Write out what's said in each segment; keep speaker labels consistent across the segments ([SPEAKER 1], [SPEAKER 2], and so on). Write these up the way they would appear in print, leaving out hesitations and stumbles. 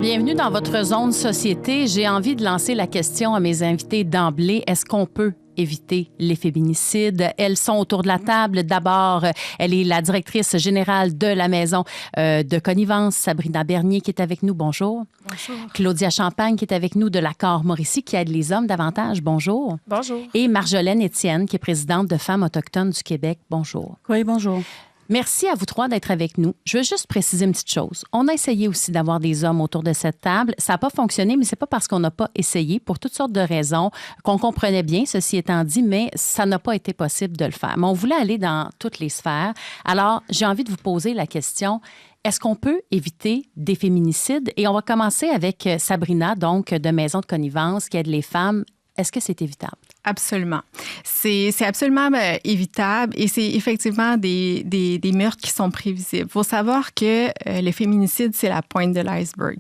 [SPEAKER 1] Bienvenue dans votre zone société. J'ai envie de lancer la question à mes invités d'emblée. Est-ce qu'on peut éviter les féminicides? Elles sont autour de la table. D'abord, elle est la directrice générale de la maison de connivence, Sabrina Bernier, qui est avec nous. Bonjour.
[SPEAKER 2] Bonjour.
[SPEAKER 1] Claudia Champagne, qui est avec nous de l'Accord Mauricie, qui aide les hommes davantage. Bonjour.
[SPEAKER 2] Bonjour.
[SPEAKER 1] Et Marjolaine Étienne, qui est présidente de Femmes autochtones du Québec. Bonjour.
[SPEAKER 3] Oui, bonjour.
[SPEAKER 1] Merci à vous trois d'être avec nous. Je veux juste préciser une petite chose. On a essayé aussi d'avoir des hommes autour de cette table. Ça n'a pas fonctionné, mais c'est pas parce qu'on n'a pas essayé, pour toutes sortes de raisons, qu'on comprenait bien, ceci étant dit, mais ça n'a pas été possible de le faire. Mais on voulait aller dans toutes les sphères. Alors, j'ai envie de vous poser la question, est-ce qu'on peut éviter des féminicides? Et on va commencer avec Sabrina, donc, de Maison de connivence, qui aide les femmes. Est-ce que c'est évitable?
[SPEAKER 2] Absolument. C'est absolument évitable et c'est effectivement des meurtres qui sont prévisibles. Il faut savoir que le féminicide, c'est la pointe de l'iceberg.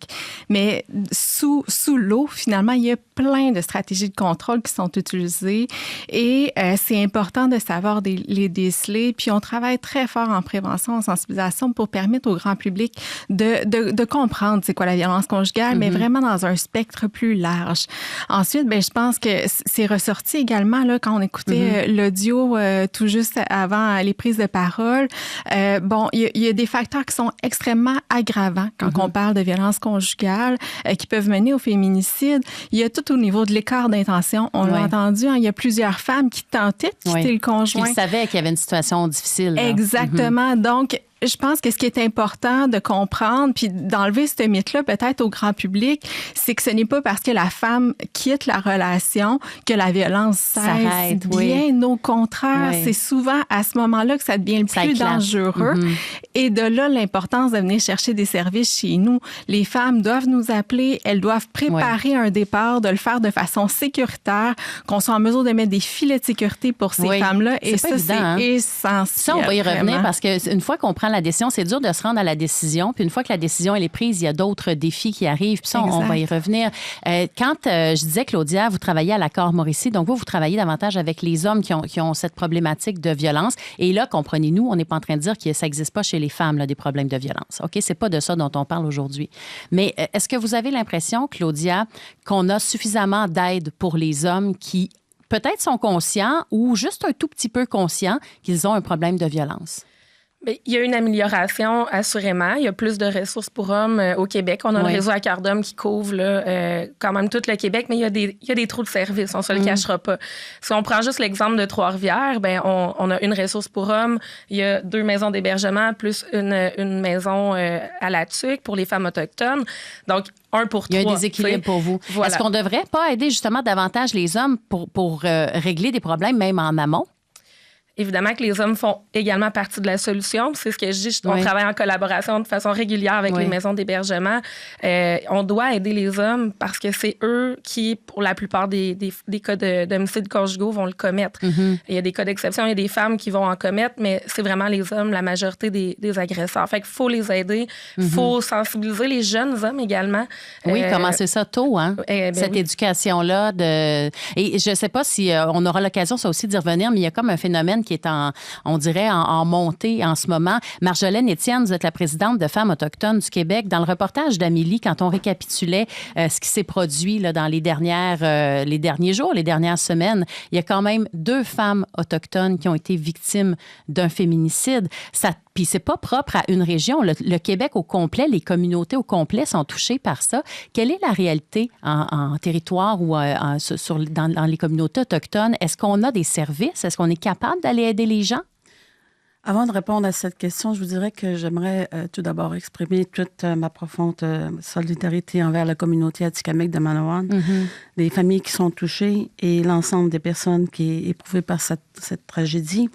[SPEAKER 2] Mais sous l'eau, finalement, il y a plein de stratégies de contrôle qui sont utilisées et c'est important de savoir les déceler. Puis on travaille très fort en prévention, en sensibilisation pour permettre au grand public de comprendre c'est quoi la violence conjugale, mais vraiment dans un spectre plus large. Ensuite, je pense que c'est ressorti également là, quand on écoutait l'audio tout juste avant les prises de parole. Il y a des facteurs qui sont extrêmement aggravants quand on parle de violence conjugale qui peuvent mener au féminicide. Il y a tout au niveau de l'écart d'intention. On l'a entendu, il y a plusieurs femmes qui tentaient de quitter le conjoint.
[SPEAKER 1] Ils savaient qu'il y avait une situation difficile. Là.
[SPEAKER 2] Exactement. Donc, je pense que ce qui est important de comprendre, puis d'enlever ce mythe-là peut-être au grand public, c'est que ce n'est pas parce que la femme quitte la relation que la violence s'arrête. Bien au contraire, c'est souvent à ce moment-là que ça devient le plus dangereux. Et de là, l'importance de venir chercher des services chez nous. Les femmes doivent nous appeler, elles doivent préparer un départ, de le faire de façon sécuritaire, qu'on soit en mesure de mettre des filets de sécurité pour ces femmes-là. Et ça, c'est essentiel.
[SPEAKER 1] Ça, on va y revenir parce qu'une fois qu'on prend la décision, c'est dur de se rendre à la décision. Puis une fois que la décision elle est prise, il y a d'autres défis qui arrivent. Puis ça, on va y revenir. Quand je disais, Claudia, vous travaillez à l'Accord Mauricie, donc vous travaillez davantage avec les hommes qui ont cette problématique de violence. Et là, comprenez-nous, on n'est pas en train de dire que ça n'existe pas chez les femmes, là, des problèmes de violence. OK? C'est pas de ça dont on parle aujourd'hui. Mais est-ce que vous avez l'impression, Claudia, qu'on a suffisamment d'aide pour les hommes qui peut-être sont conscients ou juste un tout petit peu conscients qu'ils ont un problème de violence?
[SPEAKER 4] Bien, il y a une amélioration, assurément. Il y a plus de ressources pour hommes au Québec. On a le réseau à cœur d'hommes qui couvre là, quand même tout le Québec, mais il y a des trous de service, on ne se le cachera pas. Si on prend juste l'exemple de Trois-Rivières, ben on a une ressource pour hommes, il y a 2 maisons d'hébergement plus une maison à la TUC pour les femmes autochtones. Donc, 1 pour 3.
[SPEAKER 1] Il y a un déséquilibre pour vous. Voilà. Est-ce qu'on ne devrait pas aider justement davantage les hommes pour régler des problèmes, même en amont?
[SPEAKER 4] Évidemment que les hommes font également partie de la solution. C'est ce que je dis. On travaille en collaboration de façon régulière avec les maisons d'hébergement. On doit aider les hommes parce que c'est eux qui, pour la plupart des cas d'homicides conjugaux, vont le commettre. Il y a des cas d'exception, il y a des femmes qui vont en commettre, mais c'est vraiment les hommes, la majorité des agresseurs. Fait qu'il faut les aider. Il faut sensibiliser les jeunes hommes également.
[SPEAKER 1] Oui, commencer ça tôt, hein? Cette éducation-là. Et je ne sais pas si on aura l'occasion, ça aussi, d'y revenir, mais il y a comme un phénomène qui est on dirait, en montée en ce moment. Marjolaine Étienne, vous êtes la présidente de Femmes autochtones du Québec. Dans le reportage d'Amélie, quand on récapitulait ce qui s'est produit là, dans les derniers jours, les dernières semaines, il y a quand même 2 femmes autochtones qui ont été victimes d'un féminicide. Puis c'est pas propre à une région. Le Québec au complet, les communautés au complet sont touchées par ça. Quelle est la réalité en territoire ou dans les communautés autochtones? Est-ce qu'on a des services? Est-ce qu'on est capable d'aller aider les gens?
[SPEAKER 3] Avant de répondre à cette question, je vous dirais que j'aimerais tout d'abord exprimer toute ma profonde solidarité envers la communauté atikamekw de Manawan, les familles qui sont touchées et l'ensemble des personnes qui sont éprouvées par cette tragédie.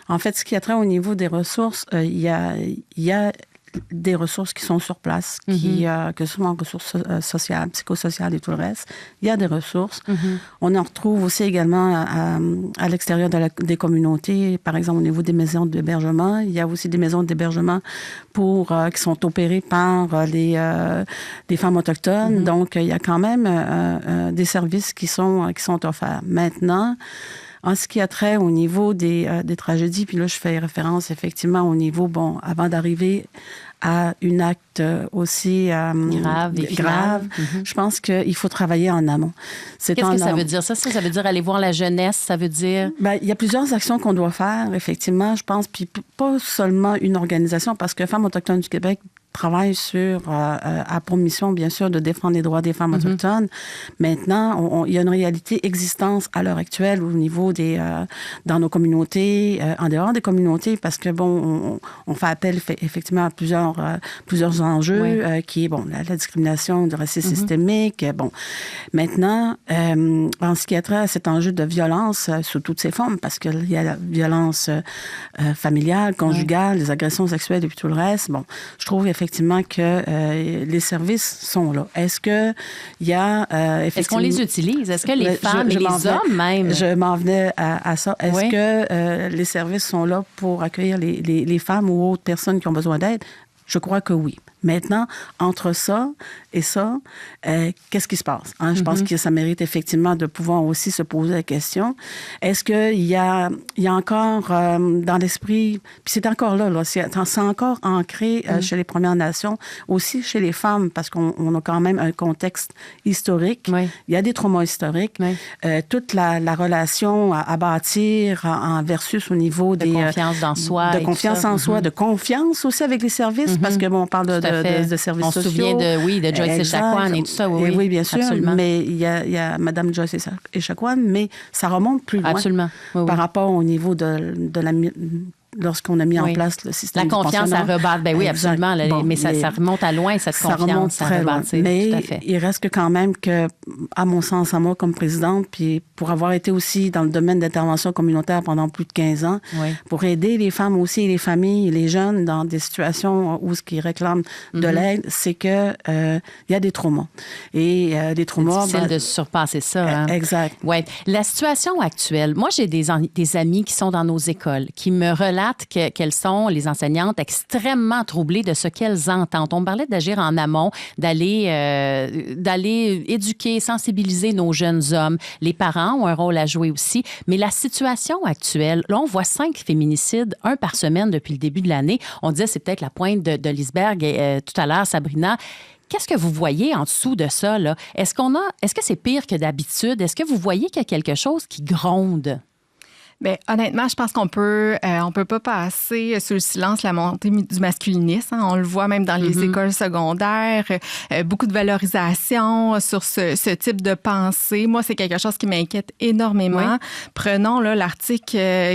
[SPEAKER 3] En fait, ce qui a trait au niveau des ressources, il y a des ressources qui sont sur place, que ce soit en ressources sociales, psychosociales et tout le reste. Il y a des ressources. On en retrouve aussi également à l'extérieur des communautés, par exemple au niveau des maisons d'hébergement. Il y a aussi des maisons d'hébergement qui sont opérées par des femmes autochtones. Donc, il y a quand même des services qui sont offerts. Maintenant, en ce qui a trait au niveau des tragédies, puis là, je fais référence effectivement au niveau, avant d'arriver à un acte aussi grave, je pense qu'il faut travailler en amont.
[SPEAKER 1] Qu'est-ce que ça veut dire? Ça veut dire aller voir la jeunesse, ça veut dire...
[SPEAKER 3] Bien, il y a plusieurs actions qu'on doit faire, effectivement, je pense, puis pas seulement une organisation, parce que Femmes autochtones du Québec travaille a pour mission, bien sûr, de défendre les droits des femmes autochtones. Maintenant, il y a une réalité existence à l'heure actuelle au niveau dans nos communautés, en dehors des communautés, parce que, on fait appel effectivement à plusieurs enjeux, qui est, la discrimination, le racisme systémique. Maintenant, en ce qui a trait à cet enjeu de violence sous toutes ses formes, parce qu'il y a la violence familiale, conjugale, les agressions sexuelles et puis tout le reste, je trouve effectivement que les services sont là. Est-ce que il y a
[SPEAKER 1] Est-ce qu'on les utilise? Est-ce que les femmes et les hommes même?
[SPEAKER 3] Je m'en venais à ça. Est-ce que les services sont là pour accueillir les femmes ou autres personnes qui ont besoin d'aide? Je crois que oui. Maintenant, entre ça et ça, qu'est-ce qui se passe? Je pense que ça mérite effectivement de pouvoir aussi se poser la question. Est-ce qu'il y a encore dans l'esprit, puis c'est encore là c'est encore ancré chez les Premières Nations, aussi chez les femmes, parce qu'on a quand même un contexte historique. Oui. Il y a des traumas historiques. Oui. Toute la relation à bâtir versus au niveau
[SPEAKER 1] de confiance en soi.
[SPEAKER 3] De confiance en soi, de confiance aussi avec les services, parce que on parle de services sociaux.
[SPEAKER 1] On se souvient de Joyce Echaquan et tout ça, oui.
[SPEAKER 3] Oui, bien sûr. Absolument. Mais il y a Mme Joyce Echaquan, mais ça remonte plus loin.
[SPEAKER 1] Absolument. Oui,
[SPEAKER 3] par rapport au niveau lorsqu'on a mis en place le système
[SPEAKER 1] la confiance à rebâtir. Ben oui, absolument. Mais ça remonte à loin, cette confiance à rebâtir.
[SPEAKER 3] Mais
[SPEAKER 1] tout à fait.
[SPEAKER 3] Il reste que quand même que, à mon sens, à moi, comme présidente, puis pour avoir été aussi dans le domaine d'intervention communautaire pendant plus de 15 ans, pour aider les femmes aussi, les familles, les jeunes dans des situations où ce qu'ils réclament de l'aide, c'est que il y a des traumas. Et des traumas...
[SPEAKER 1] C'est difficile de surpasser ça. Hein?
[SPEAKER 3] Exact.
[SPEAKER 1] Ouais. La situation actuelle, moi, j'ai des amis qui sont dans nos écoles, qui me relatent qu'elles sont, les enseignantes, extrêmement troublées de ce qu'elles entendent. On parlait d'agir en amont, d'aller éduquer, sensibiliser nos jeunes hommes. Les parents ont un rôle à jouer aussi. Mais la situation actuelle, là, on voit 5 féminicides, 1 par semaine depuis le début de l'année. On disait c'est peut-être la pointe de l'iceberg tout à l'heure, Sabrina. Qu'est-ce que vous voyez en dessous de ça, là? Est-ce que c'est pire que d'habitude? Est-ce que vous voyez qu'il y a quelque chose qui gronde?
[SPEAKER 2] Bien, honnêtement, je pense qu'on peut pas passer sous le silence la montée du masculinisme. On le voit même dans les écoles secondaires. Beaucoup de valorisation sur ce type de pensée. Moi, c'est quelque chose qui m'inquiète énormément. Oui. Prenons l'article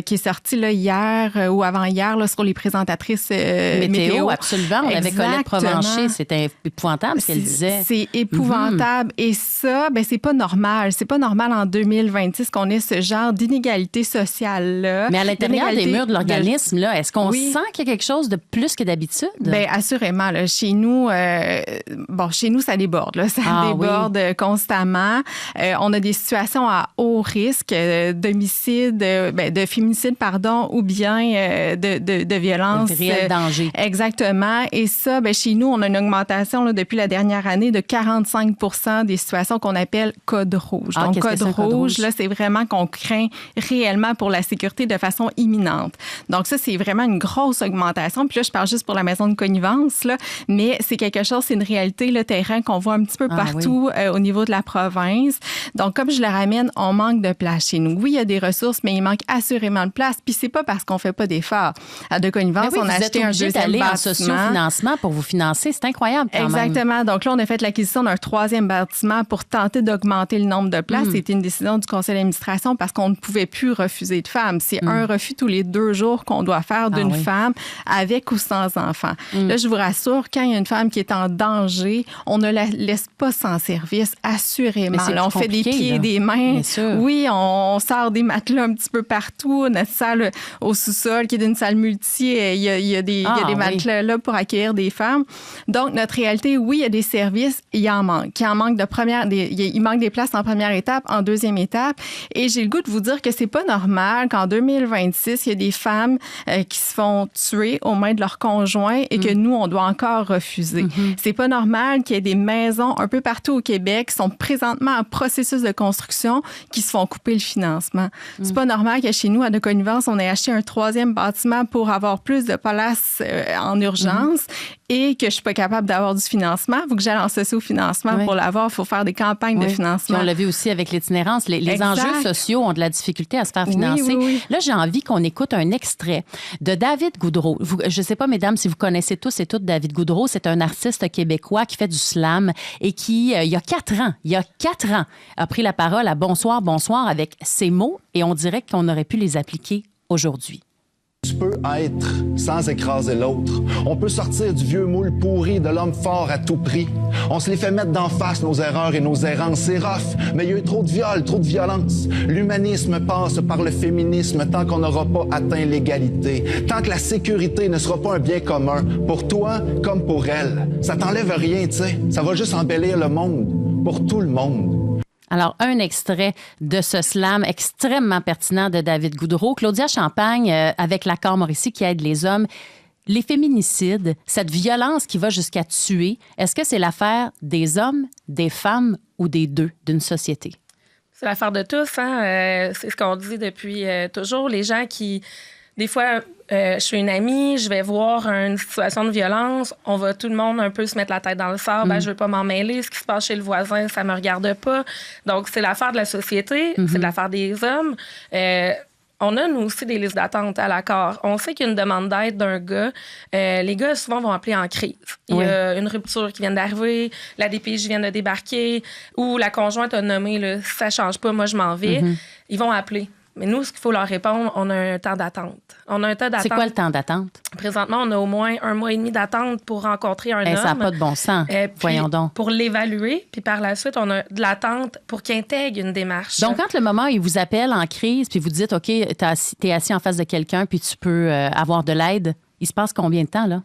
[SPEAKER 2] qui est sorti hier ou avant-hier sur les présentatrices météo.
[SPEAKER 1] Absolument. On avait Colette Provencher. C'était épouvantable ce qu'elle disait.
[SPEAKER 2] C'est épouvantable. Et ça, c'est pas normal. C'est pas normal en 2026 qu'on ait ce genre d'inégalité sociale.
[SPEAKER 1] Mais à l'intérieur des murs de l'organisme, là, est-ce qu'on sent qu'il y a quelque chose de plus que d'habitude?
[SPEAKER 2] Bien, assurément. Là, chez nous, ça déborde. Là, ça déborde constamment. On a des situations à haut risque d'homicide, de féminicide, ou bien de violence.
[SPEAKER 1] De réel danger.
[SPEAKER 2] Exactement. Et ça, chez nous, on a une augmentation depuis la dernière année de 45% des situations qu'on appelle code rouge. Donc, code rouge, là, c'est vraiment qu'on craint réellement pour la sécurité de façon imminente. Donc ça, c'est vraiment une grosse augmentation. Puis là, je parle juste pour la maison de connivence, là, mais c'est quelque chose, c'est une réalité, le terrain qu'on voit un petit peu partout au niveau de la province. Donc, comme je le ramène, on manque de place chez nous. Oui, il y a des ressources, mais il manque assurément de place. Puis c'est pas parce qu'on fait pas d'efforts. À De Connivence, on a acheté un deuxième bâtiment.
[SPEAKER 1] En socio-financement pour vous financer. C'est incroyable quand
[SPEAKER 2] Exactement.
[SPEAKER 1] même.
[SPEAKER 2] Donc là, on a fait l'acquisition d'un 3e bâtiment pour tenter d'augmenter le nombre de places. C'était une décision du conseil d'administration parce qu'on ne pouvait plus refuser de femmes. C'est un refus tous les 2 jours qu'on doit faire d'une femme avec ou sans enfant. Là, je vous rassure, quand il y a une femme qui est en danger, on ne la laisse pas sans service, assurément. Là, on fait des pieds et des mains. Oui, on sort des matelas un petit peu partout. Notre salle au sous-sol, qui est une salle multi, il y a des matelas là pour accueillir des femmes. Donc, notre réalité, oui, il y a des services, il en manque. Il manque des places en première étape, en deuxième étape. Et j'ai le goût de vous dire que c'est pas normal qu'en 2026, il y a des femmes qui se font tuer aux mains de leurs conjoints et que nous, on doit encore refuser. C'est pas normal qu'il y ait des maisons un peu partout au Québec qui sont présentement en processus de construction qui se font couper le financement. C'est pas normal que chez nous, à De Connivence, on ait acheté un 3e bâtiment pour avoir plus de places en urgence et que je suis pas capable d'avoir du financement, il faut que j'aille en socio-financement pour l'avoir. Il faut faire des campagnes de financement.
[SPEAKER 1] Puis on l'a vu aussi avec l'itinérance. Les enjeux sociaux ont de la difficulté à se faire financer.
[SPEAKER 2] Oui.
[SPEAKER 1] Là, j'ai envie qu'on écoute un extrait de David Goudreau. Je ne sais pas, mesdames, si vous connaissez tous et toutes David Goudreau. C'est un artiste québécois qui fait du slam et qui, il y a 4 ans, a pris la parole à Bonsoir, bonsoir avec ces mots et on dirait qu'on aurait pu les appliquer aujourd'hui.
[SPEAKER 5] Tu peux être sans écraser l'autre. On peut sortir du vieux moule pourri de l'homme fort à tout prix. On se les fait mettre d'en face, nos erreurs et nos errances. C'est rough, mais il y a eu trop de viol, trop de violence. L'humanisme passe par le féminisme tant qu'on n'aura pas atteint l'égalité. Tant que la sécurité ne sera pas un bien commun, pour toi comme pour elle. Ça t'enlève rien, tu sais. Ça va juste embellir le monde, pour tout le monde.
[SPEAKER 1] Alors, un extrait de ce slam extrêmement pertinent de David Goudreau. Claudia Champagne, avec l'Accord Mauricie qui aide les hommes. Les féminicides, cette violence qui va jusqu'à tuer, est-ce que c'est l'affaire des hommes, des femmes ou des deux d'une société?
[SPEAKER 4] C'est l'affaire de tous, hein? C'est ce qu'on dit depuis toujours. Les gens qui... Des fois, je suis une amie, je vais voir une situation de violence, on va tout le monde un peu se mettre la tête dans le sable, je veux pas m'en mêler, ce qui se passe chez le voisin, ça me regarde pas. Donc, c'est l'affaire de la société, c'est l'affaire des hommes. On a, nous aussi, des listes d'attente à l'accord. On sait qu'il y a une demande d'aide d'un gars. Les gars, souvent, vont appeler en crise. Il y a une rupture qui vient d'arriver, la DPJ vient de débarquer, ou la conjointe a nommé, là, ça change pas, moi, je m'en vais. Ils vont appeler. Mais nous, ce qu'il faut leur répondre, on a un temps d'attente.
[SPEAKER 1] C'est quoi le temps d'attente?
[SPEAKER 4] Présentement, on a au moins 1 mois et demi d'attente pour rencontrer un homme.
[SPEAKER 1] Ça n'a pas de bon sens. Voyons donc.
[SPEAKER 4] Pour l'évaluer. Puis par la suite, on a de l'attente pour qu'il intègre une démarche.
[SPEAKER 1] Donc, quand le moment, il vous appelle en crise, puis vous dites, OK, t'es assis en face de quelqu'un, puis tu peux avoir de l'aide, il se passe combien de temps, là?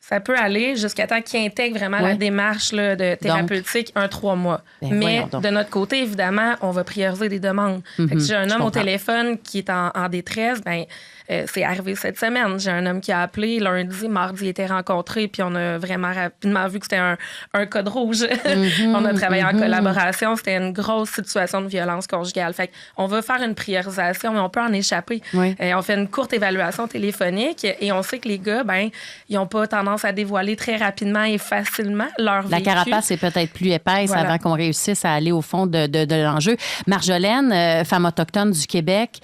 [SPEAKER 4] Ça peut aller jusqu'à temps qu'il intègre vraiment la démarche là, de thérapeutique, 3 mois. Mais de notre côté, évidemment, on va prioriser des demandes. Fait que si j'ai un homme au téléphone qui est en détresse, c'est arrivé cette semaine. J'ai un homme qui a appelé lundi, mardi, il était rencontré, puis on a vraiment rapidement vu que c'était un code rouge. On a travaillé en collaboration. C'était une grosse situation de violence conjugale. Fait qu'on va faire une priorisation, mais on peut en échapper. On fait une courte évaluation téléphonique et on sait que les gars, ils n'ont pas tendance à dévoiler très rapidement et facilement leur vécu.
[SPEAKER 1] La carapace est peut-être plus épaisse avant qu'on réussisse à aller au fond de l'enjeu. Marjolaine, femme autochtone du Québec,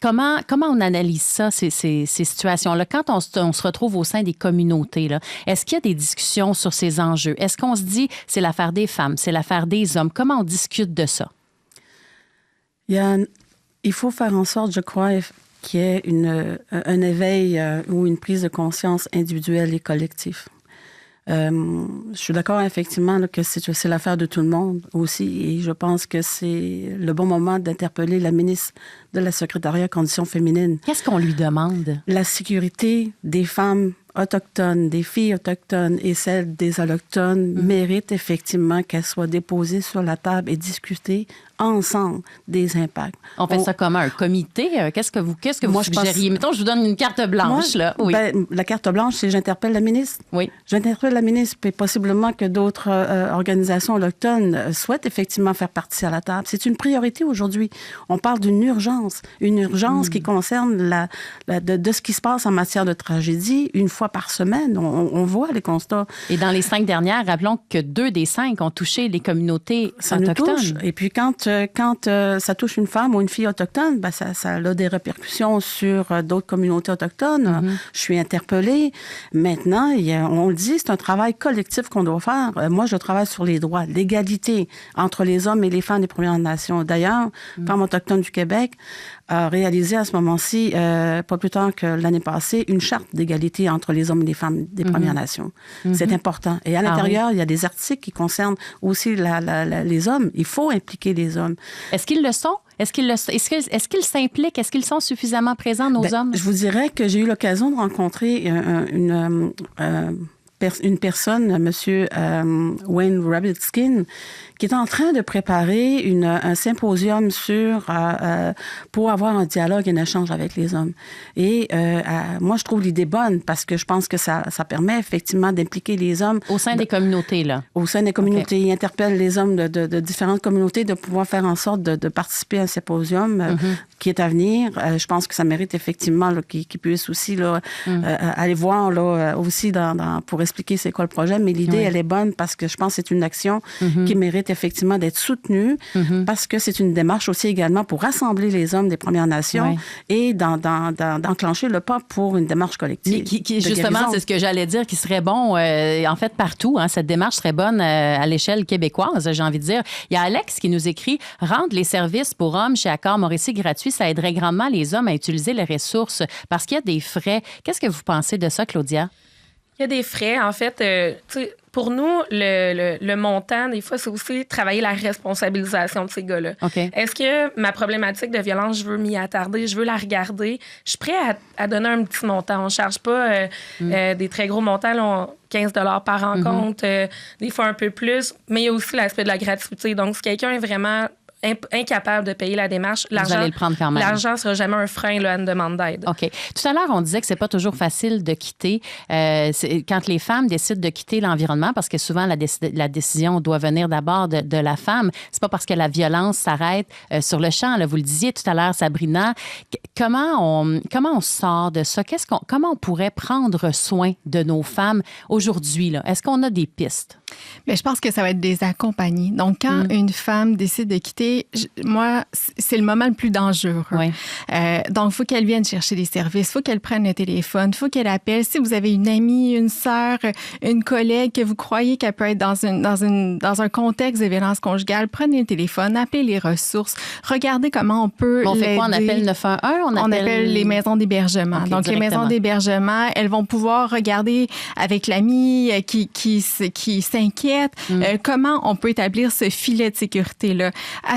[SPEAKER 1] comment on analyse ça, ces situations-là? Quand on se retrouve au sein des communautés, là, est-ce qu'il y a des discussions sur ces enjeux? Est-ce qu'on se dit c'est l'affaire des femmes, c'est l'affaire des hommes? Comment on discute de ça?
[SPEAKER 3] Il faut faire en sorte, je crois, qu'il y ait un éveil ou une prise de conscience individuelle et collective. Je suis d'accord, effectivement, là, que c'est l'affaire de tout le monde aussi. Et je pense que c'est le bon moment d'interpeller la ministre de la Secrétariat Conditions féminines.
[SPEAKER 1] Qu'est-ce qu'on lui demande?
[SPEAKER 3] La sécurité des femmes autochtones, des filles autochtones et celles des allochtones méritent effectivement qu'elles soient déposées sur la table et discutées ensemble des impacts.
[SPEAKER 1] On fait ça comme un comité? Qu'est-ce que vous suggériez? Mettons, je vous donne une carte blanche. Là. Oui.
[SPEAKER 3] La carte blanche, c'est j'interpelle la ministre.
[SPEAKER 1] Oui.
[SPEAKER 3] J'interpelle la ministre, puis possiblement que d'autres organisations autochtones souhaitent effectivement faire partie à la table. C'est une priorité aujourd'hui. On parle d'une urgence qui concerne de ce qui se passe en matière de tragédie. Une fois par semaine, on voit les constats.
[SPEAKER 1] Et dans les 5 dernières, rappelons que 2 des 5 ont touché les communautés autochtones.
[SPEAKER 3] Nous touche. Et puis quand ça touche une femme ou une fille autochtone, ça a des répercussions sur d'autres communautés autochtones. Je suis interpellée. Maintenant, on le dit, c'est un travail collectif qu'on doit faire. Moi, je travaille sur les droits, l'égalité entre les hommes et les femmes des Premières Nations. D'ailleurs, Femmes autochtones du Québec a réalisé à ce moment-ci, pas plus tard que l'année passée, une charte d'égalité entre les hommes et les femmes des Premières Nations. C'est important. Et à l'intérieur, il y a des articles qui concernent aussi les hommes. Il faut impliquer les hommes.
[SPEAKER 1] Est-ce qu'ils le sont? Est-ce qu'ils s'impliquent? Est-ce qu'ils sont suffisamment présents, nos hommes?
[SPEAKER 3] Je vous dirais que j'ai eu l'occasion de rencontrer une personne, M. Wayne Rabitskin, qui est en train de préparer un symposium pour avoir un dialogue et un échange avec les hommes. Et moi, je trouve l'idée bonne parce que je pense que ça permet effectivement d'impliquer les hommes.
[SPEAKER 1] Au sein des communautés, là.
[SPEAKER 3] Au sein des communautés. Okay. Il interpelle les hommes de différentes communautés de pouvoir faire en sorte de participer à un symposium qui est à venir. Je pense que ça mérite effectivement là, qu'ils puissent aussi là, aller voir là, aussi pour expliquer c'est quoi le projet. Mais l'idée, elle est bonne parce que je pense que c'est une action qui mérite effectivement d'être soutenue parce que c'est une démarche aussi également pour rassembler les hommes des Premières Nations et d'enclencher le pas pour une démarche collective.
[SPEAKER 1] Justement, c'est ce que j'allais dire, qui serait bon, en fait, partout. Hein, cette démarche serait bonne à l'échelle québécoise, j'ai envie de dire. Il y a Alex qui nous écrit « Rendre les services pour hommes chez Accor Mauricie gratuits, ça aiderait grandement les hommes à utiliser les ressources parce qu'il y a des frais. » Qu'est-ce que vous pensez de ça, Claudia?
[SPEAKER 4] Il y a des frais. En fait, pour nous, le montant, des fois, c'est aussi travailler la responsabilisation de ces gars-là.
[SPEAKER 1] Okay.
[SPEAKER 4] Est-ce que ma problématique de violence, je veux m'y attarder, je veux la regarder? Je suis prêt à donner un petit montant. On ne charge pas des très gros montants. Là, 15 $ par rencontre, des fois un peu plus. Mais il y a aussi l'aspect de la gratuité. Donc, si quelqu'un est vraiment incapable de payer la démarche,
[SPEAKER 1] vous allez le prendre quand même.
[SPEAKER 4] L'argent ne sera jamais un frein là, à une demande d'aide.
[SPEAKER 1] OK. Tout à l'heure, on disait que c'est pas toujours facile de quitter. Quand les femmes décident de quitter l'environnement, parce que souvent, la décision doit venir d'abord de la femme, c'est pas parce que la violence s'arrête sur le champ. Là, vous le disiez tout à l'heure, Sabrina. Comment on sort de ça? Comment on pourrait prendre soin de nos femmes aujourd'hui? Là? Est-ce qu'on a des pistes?
[SPEAKER 2] Bien, je pense que ça va être des accompagnés. Donc, quand une femme décide de quitter, moi, c'est le moment le plus dangereux.
[SPEAKER 1] Oui.
[SPEAKER 2] Donc, il faut qu'elle vienne chercher des services, il faut qu'elle prenne le téléphone, il faut qu'elle appelle. Si vous avez une amie, une sœur, une collègue que vous croyez qu'elle peut être dans un contexte de violence conjugale, prenez le téléphone, appelez les ressources, regardez comment on peut
[SPEAKER 1] on
[SPEAKER 2] l'aider.
[SPEAKER 1] Fait quoi? On appelle 911?
[SPEAKER 2] On appelle les maisons d'hébergement.
[SPEAKER 1] Okay,
[SPEAKER 2] donc, les maisons d'hébergement, elles vont pouvoir regarder avec l'ami qui s'inquiète comment on peut établir ce filet de sécurité-là.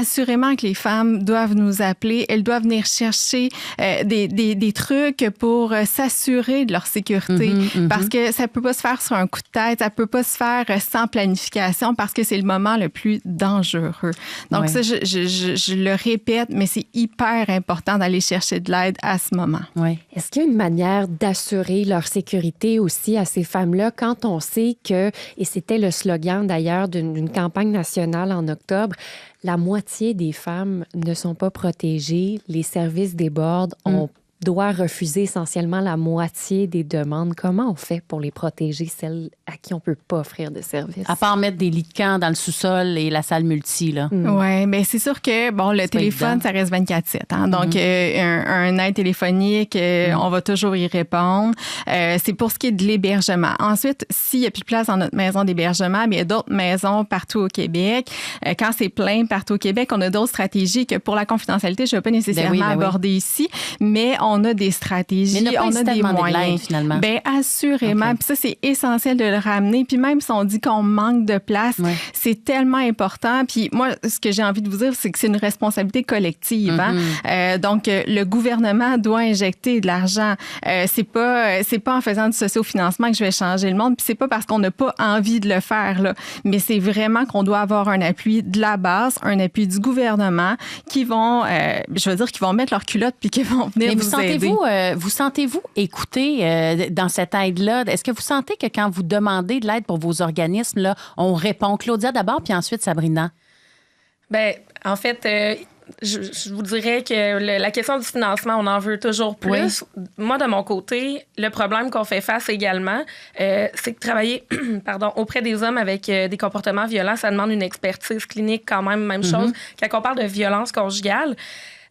[SPEAKER 2] Assurément que les femmes doivent nous appeler, elles doivent venir chercher des trucs pour s'assurer de leur sécurité parce que ça peut pas se faire sur un coup de tête, ça peut pas se faire sans planification parce que c'est le moment le plus dangereux. Donc ça, je le répète, mais c'est hyper important d'aller chercher de l'aide à ce moment.
[SPEAKER 6] Oui. Est-ce qu'il y a une manière d'assurer leur sécurité aussi à ces femmes-là quand on sait que, et c'était le slogan d'ailleurs d'une campagne nationale en octobre, la moitié des femmes ne sont pas protégées, les services débordent, on doit refuser essentiellement la moitié des demandes. Comment on fait pour les protéger, celles à qui on ne peut pas offrir de services?
[SPEAKER 1] À part mettre des lits de camp dans le sous-sol et la salle multi, là.
[SPEAKER 2] Oui, bien c'est sûr que, bon, le téléphone, ça reste 24/7. Hein? Donc, un aide téléphonique, on va toujours y répondre. C'est pour ce qui est de l'hébergement. Ensuite, s'il n'y a plus de place dans notre maison d'hébergement, bien, il y a d'autres maisons partout au Québec. Quand c'est plein partout au Québec, on a d'autres stratégies que pour la confidentialité, je ne vais pas nécessairement aborder ici, mais on a des stratégies, on a des moyens.
[SPEAKER 1] Finalement.
[SPEAKER 2] Bien, assurément. Okay. Puis ça, c'est essentiel de le ramener. Puis même si on dit qu'on manque de place, c'est tellement important. Puis moi, ce que j'ai envie de vous dire, c'est que c'est une responsabilité collective. Hein? Donc, le gouvernement doit injecter de l'argent. C'est pas en faisant du sociofinancement que je vais changer le monde. Puis c'est pas parce qu'on n'a pas envie de le faire, là. Mais c'est vraiment qu'on doit avoir un appui de la base, un appui du gouvernement qui vont, qui vont mettre leur culotte puis qui vont venir nous aider.
[SPEAKER 1] Vous sentez-vous écouté dans cette aide-là? Est-ce que vous sentez que quand vous demandez de l'aide pour vos organismes, là, on répond? Claudia d'abord, puis ensuite Sabrina.
[SPEAKER 4] Bien, en fait, je vous dirais que la question du financement, on en veut toujours plus. Oui. Moi, de mon côté, le problème qu'on fait face également, c'est que travailler auprès des hommes avec des comportements violents, ça demande une expertise clinique quand même chose. Quand on parle de violence conjugale,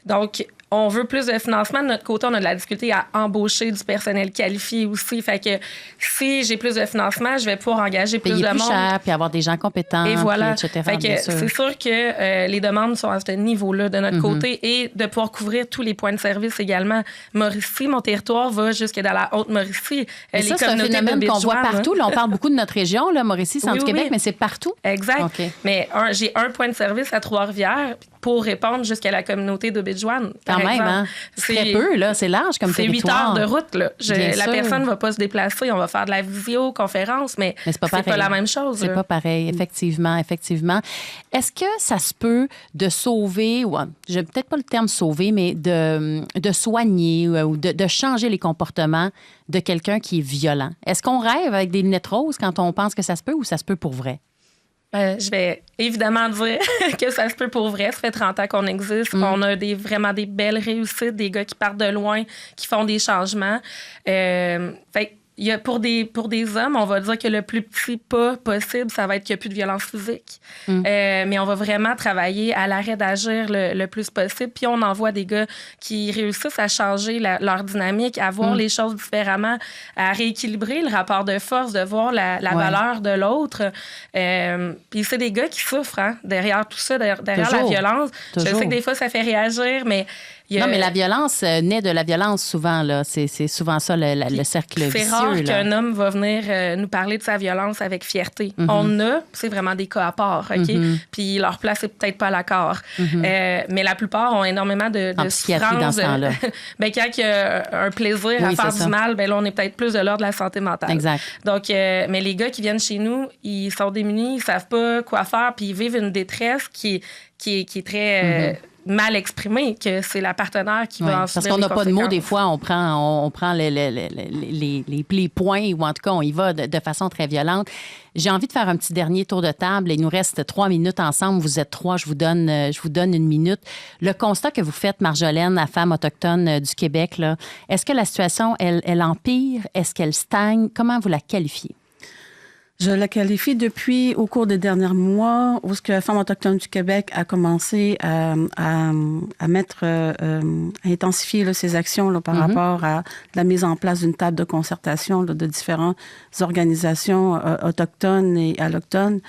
[SPEAKER 4] donc on veut plus de financement. De notre côté, on a de la difficulté à embaucher du personnel qualifié aussi. Fait que si j'ai plus de financement, je vais pouvoir engager plus de monde.
[SPEAKER 1] Payer plus cher, puis avoir des gens compétents,
[SPEAKER 4] et voilà.
[SPEAKER 1] Puis, etc.
[SPEAKER 4] Fait que c'est sûr que les demandes sont à ce niveau-là de notre côté et de pouvoir couvrir tous les points de service également. Mauricie, mon territoire va jusque dans la Haute-Mauricie.
[SPEAKER 1] Les ça, c'est un phénomène qu'on voit partout. Là, on parle beaucoup de notre région, là, Mauricie, Centre-Québec, mais c'est partout.
[SPEAKER 4] Exact.
[SPEAKER 1] Okay.
[SPEAKER 4] Mais j'ai un point de service à Trois-Rivières pour répondre jusqu'à la communauté d'Aubijoine, par
[SPEAKER 1] même, hein? C'est très peu, là. C'est large comme territoire.
[SPEAKER 4] C'est 8 heures de route, là. La personne ne va pas se déplacer. On va faire de la visioconférence, mais c'est pas la même chose.
[SPEAKER 1] C'est pas pareil, effectivement. Est-ce que ça se peut de sauver, ou j'ai peut-être pas le terme sauver, mais de soigner ou de changer les comportements de quelqu'un qui est violent? Est-ce qu'on rêve avec des lunettes roses quand on pense que ça se peut ou ça se peut pour vrai?
[SPEAKER 4] Je vais évidemment dire que ça se peut pour vrai. Ça fait 30 ans qu'on existe. On a vraiment des belles réussites, des gars qui partent de loin, qui font des changements. Il y a pour des hommes, on va dire que le plus petit pas possible, ça va être qu'il n'y a plus de violence physique. Mais on va vraiment travailler à l'arrêt d'agir le plus possible. Puis on envoie des gars qui réussissent à changer leur dynamique, à voir les choses différemment, à rééquilibrer le rapport de force, de voir la valeur de l'autre. Puis c'est des gars qui souffrent derrière tout ça, derrière la violence. Je sais que des fois, ça fait réagir, mais...
[SPEAKER 1] Non, mais la violence naît de la violence souvent, là. C'est souvent ça, le cercle vicieux.
[SPEAKER 4] C'est rare qu'un homme va venir nous parler de sa violence avec fierté. C'est vraiment des cas à part, OK? Puis leur place est peut-être pas à l'accord. Mais la plupart ont énormément de
[SPEAKER 1] souffrance. Dans ce temps-là.
[SPEAKER 4] Quand il y a un plaisir à faire du mal, là, on est peut-être plus de l'ordre de la santé mentale.
[SPEAKER 1] Exact.
[SPEAKER 4] Donc, mais les gars qui viennent chez nous, ils sont démunis, ils savent pas quoi faire, puis ils vivent une détresse qui est très... mal exprimé, que c'est la partenaire qui va en subir.
[SPEAKER 1] Parce qu'on n'a pas de mots, des fois, on prend les points, ou en tout cas, on y va de façon très violente. J'ai envie de faire un petit dernier tour de table. Il nous reste 3 minutes ensemble. Vous êtes 3, je vous donne 1 minute. Le constat que vous faites, Marjolaine, à Femmes autochtones du Québec, là, est-ce que la situation, elle empire? Est-ce qu'elle stagne? Comment vous la qualifiez?
[SPEAKER 3] Je la qualifie depuis, au cours des derniers mois, où ce que Femmes autochtones du Québec a commencé à intensifier là, ses actions là, par rapport à la mise en place d'une table de concertation là, de différentes organisations autochtones et allochtones.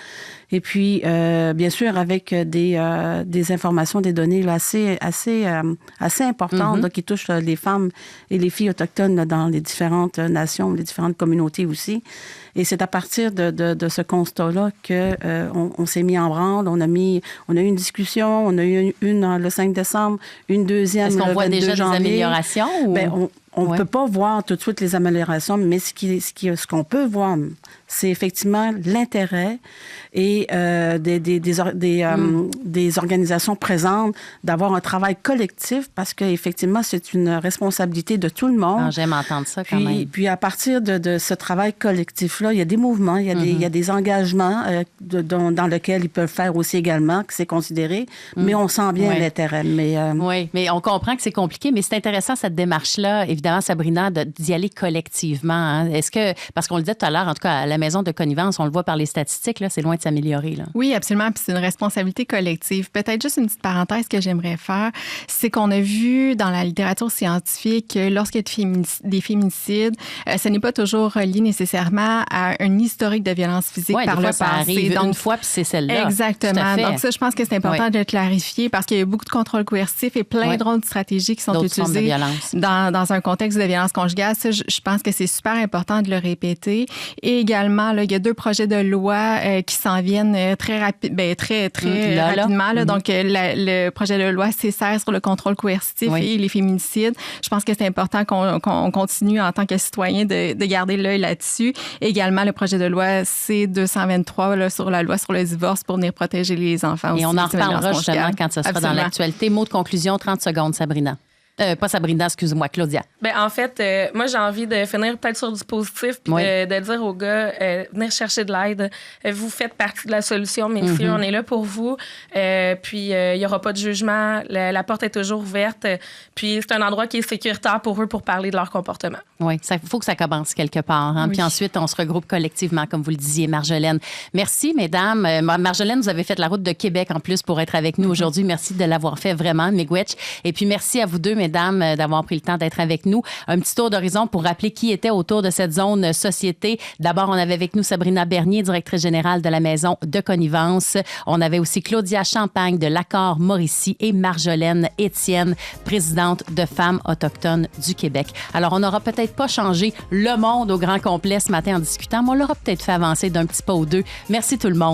[SPEAKER 3] Et puis, bien sûr, avec des informations, des données là, assez importantes là, qui touchent les femmes et les filles autochtones là, dans les différentes nations, les différentes communautés aussi. Et c'est à partir de ce constat-là qu'on s'est mis en branle. On a eu une discussion, on a eu une le 5 décembre, une deuxième le 22 janvier. Est-ce qu'on voit déjà des
[SPEAKER 1] améliorations? Ou...
[SPEAKER 3] On ne peut pas voir tout de suite les améliorations, mais ce qu'on peut voir, c'est effectivement l'intérêt et des organisations présentes d'avoir un travail collectif parce qu'effectivement, c'est une responsabilité de tout le monde.
[SPEAKER 1] Ah, j'aime entendre ça quand même.
[SPEAKER 3] Puis à partir de ce travail collectif-là, il y a des mouvements, il y a des engagements dans lesquels ils peuvent faire aussi également, que c'est considéré, mais on sent bien l'intérêt.
[SPEAKER 1] Oui, mais on comprend que c'est compliqué, mais c'est intéressant cette démarche-là, évidemment, Sabrina, d'y aller collectivement. Hein. Est-ce que, parce qu'on le disait tout à l'heure, en tout cas, à la maison de connivence, on le voit par les statistiques, là, c'est loin de s'améliorer. Là.
[SPEAKER 2] Oui, absolument. Puis c'est une responsabilité collective. Peut-être juste une petite parenthèse que j'aimerais faire, c'est qu'on a vu dans la littérature scientifique que lorsqu'il y a des féminicides, ce n'est pas toujours relié nécessairement à un historique de violence physique par le passé.
[SPEAKER 1] Ça arrive une fois, puis c'est celle-là.
[SPEAKER 2] Exactement. Donc ça, je pense que c'est important de le clarifier parce qu'il y a beaucoup de contrôles coercitifs et plein d'autres stratégies qui sont utilisées dans un contexte de violence conjugale. Ça, je pense que c'est super important de le répéter. Et également, là, il y a 2 projets de loi qui s'en viennent très rapidement. Donc, le projet de loi C16 sur le contrôle coercitif et les féminicides. Je pense que c'est important qu'on continue en tant que citoyen de garder l'œil là-dessus. Et également, le projet de loi C223 là, sur la loi sur le divorce pour venir protéger les enfants.
[SPEAKER 1] Et on en reparlera justement quand ça sera dans l'actualité. Mot de conclusion, 30 secondes, Sabrina. Pas Sabrina, excuse-moi, Claudia.
[SPEAKER 4] En fait, moi, j'ai envie de finir peut-être sur du positif puis de dire aux gars, venir chercher de l'aide. Vous faites partie de la solution, messieurs. On est là pour vous. Puis, il n'y aura pas de jugement. La porte est toujours ouverte. Puis, c'est un endroit qui est sécuritaire pour eux pour parler de leur comportement.
[SPEAKER 1] Oui, il faut que ça commence quelque part. Hein? Puis ensuite, on se regroupe collectivement, comme vous le disiez, Marjolaine. Merci, mesdames. Marjolaine, vous avez fait la route de Québec en plus pour être avec nous aujourd'hui. Merci de l'avoir fait vraiment, Miigwech. Et puis, merci à vous deux, mesdames, d'avoir pris le temps d'être avec nous. Un petit tour d'horizon pour rappeler qui était autour de cette zone société. D'abord, on avait avec nous Sabrina Bernier, directrice générale de la Maison de connivence. On avait aussi Claudia Champagne de l'Accord Mauricie et Marjolaine Étienne, présidente de Femmes autochtones du Québec. Alors, on n'aura peut-être pas changé le monde au grand complet ce matin en discutant, mais on l'aura peut-être fait avancer d'un petit pas ou deux. Merci tout le monde.